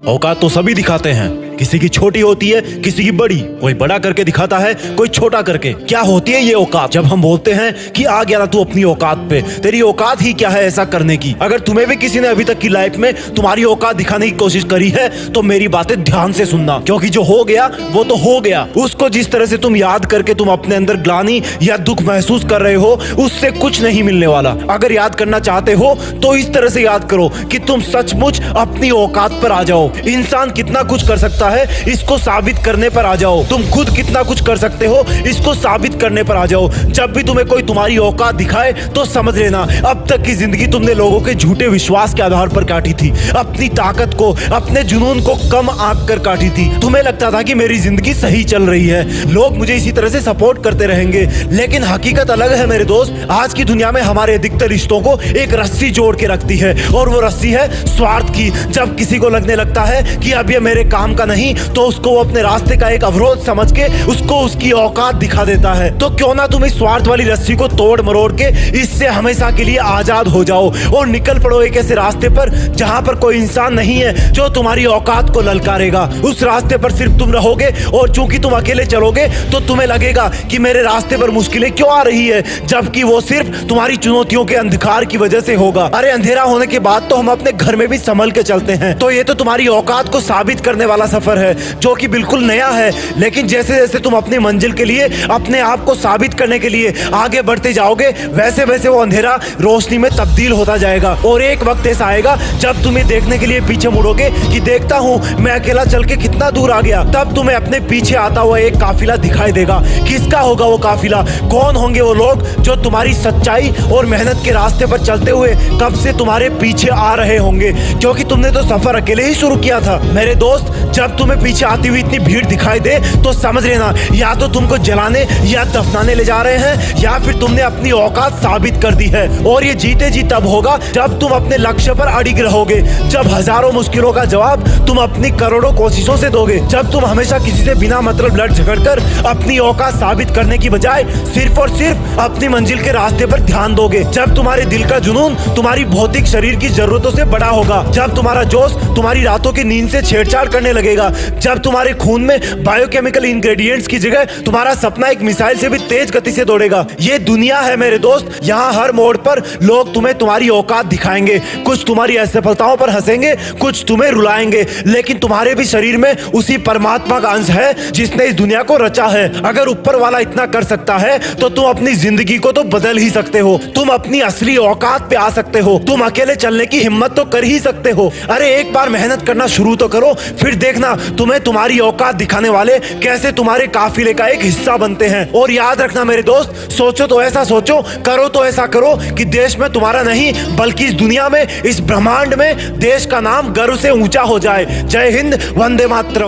औकात तो सभी दिखाते हैं, किसी की छोटी होती है, किसी की बड़ी। कोई बड़ा करके दिखाता है, कोई छोटा करके। क्या होती है ये औकात? जब हम बोलते हैं कि आ गया ना तू अपनी औकात पे, तेरी औकात ही क्या है ऐसा करने की? अगर तुम्हें भी किसी ने अभी तक की लाइफ में तुम्हारी औकात दिखाने की कोशिश करी है तो मेरी बातें ध्यान से सुनना, क्योंकि जो हो गया वो तो हो गया। उसको जिस तरह से तुम याद करके तुम अपने अंदर ग्लानि या दुख महसूस कर रहे हो, उससे कुछ नहीं मिलने वाला। अगर याद करना चाहते हो तो इस तरह से याद करो कि तुम सचमुच अपनी औकात पर आ जाओ। इंसान कितना कुछ कर सकता है इसको साबित करने पर आ जाओ। तुम खुद कितना कुछ कर सकते हो इसको साबित करने पर आ जाओ। जब भी तुम्हें कोई तुम्हारी औकात दिखाए तो समझ लेना अब तक की जिंदगी तुमने लोगों के झूठे विश्वास के आधार पर काटी थी। अपनी ताकत को, अपने जुनून को कम आंक कर काटी थी। तुम्हें लगता था कि मेरी जिंदगी सही चल रही है, लोग मुझे इसी तरह से सपोर्ट करते रहेंगे, लेकिन हकीकत अलग है मेरे दोस्त। आज की दुनिया में हमारे अधिकतर रिश्तों को एक रस्सी जोड़ के रखती है, और वो रस्सी है स्वार्थ की। जब किसी को लगने लगता है कि अब ये मेरे काम का नहीं, तो उसको वो अपने रास्ते का एक अवरोध समझ के उसको उसकी औकात दिखा देता है। तो क्यों ना तुम इस स्वार्थ वाली रस्सी को तोड़ मरोड़ के इससे हमेशा के लिए आजाद हो जाओ और निकल पड़ो एक ऐसे रास्ते पर जहां पर कोई इंसान नहीं है जो तुम्हारी औकात को ललकारेगा। उस रास्ते पर सिर्फ तुम रहोगे, और चूंकि तुम अकेले चलोगे तो तुम्हें लगेगा कि मेरे रास्ते पर मुश्किलें क्यों आ रही है, जबकि वो सिर्फ तुम्हारी चुनौतियों के अंधकार की वजह से होगा। अरे अंधेरा होने के बाद तो हम अपने घर में भी संभल के चलते हैं। तो ये तो तुम्हारी औकात को साबित करने वाला सफर है जो कि बिल्कुल नया है, लेकिन जैसे जैसे तुम अपनी मंजिल के लिए, अपने आप को साबित करने के लिए आगे बढ़ते जाओगे, वैसे वैसे वो अंधेरा रोशनी में तब्दील होता जाएगा। और एक वक्त ऐसा आएगा जब तुम्हें देखने के लिए पीछे मुड़ोगे कि देखता हूँ मैं अकेला चल के कितना दूर आ गया। तब तुम्हें अपने पीछे आता हुआ एक काफिला दिखाई देगा। किसका होगा वो काफिला? कौन होंगे वो लोग जो तुम्हारी सच्चाई और मेहनत के रास्ते पर चलते हुए कब से तुम्हारे पीछे आ रहे होंगे, क्योंकि तुमने तो सफर अकेले ही शुरू किया था। मेरे दोस्त, जब तुम्हें पीछे आती हुई इतनी भीड़ दिखाई दे तो समझ लेना या तो तुमको जलाने या दफनाने ले जा रहे हैं, या फिर तुमने अपनी औकात साबित कर दी है। और ये जीते जी तब होगा जब तुम अपने लक्ष्य पर अड़िग रहोगे, जब हजारों मुश्किलों का जवाब तुम अपनी करोड़ों कोशिशों से दोगे, जब तुम हमेशा किसी से बिना मतलब लड़ झगड़ कर अपनी औकात साबित करने की बजाय सिर्फ और सिर्फ अपनी मंजिल के रास्ते पर ध्यान दोगे, जब तुम्हारे दिल का जुनून तुम्हारी भौतिक शरीर की जरूरतों से बड़ा होगा, जब तुम्हारा जोश तुम्हारी रातों की नींद से छेड़छाड़ करने लगेगा, जब तुम्हारे खून में बायोकेमिकल इंग्रेडिएंट्स की जगह तुम्हारा सपना एक मिसाइल से भी तेज गति से दौड़ेगा। ये दुनिया है मेरे दोस्त, यहाँ हर मोड़ पर लोग तुम्हें तुम्हारी औकात दिखाएंगे। कुछ तुम्हारी असफलताओं पर हंसेंगे, कुछ तुम्हें रुलाएंगे, लेकिन तुम्हारे भी शरीर में उसी परमात्मा का अंश है जिसने इस दुनिया को रचा है। अगर ऊपर वाला इतना कर सकता है तो तुम अपनी जिंदगी को तो बदल ही सकते हो। तुम अपनी असली औकात पे आ सकते हो। तुम अकेले चलने की हिम्मत तो कर ही सकते हो। अरे एक बार मेहनत करना शुरू तो करो, फिर देखना तुम्हें तुम्हारी औकात दिखाने वाले कैसे तुम्हारे काफिले का एक हिस्सा बनते हैं। और याद रखना मेरे दोस्त, सोचो तो ऐसा सोचो, करो तो ऐसा करो कि देश में तुम्हारा नहीं बल्कि इस दुनिया में, इस ब्रह्मांड में देश का नाम गर्व से ऊंचा हो जाए। जय हिंद, वंदे मातरम।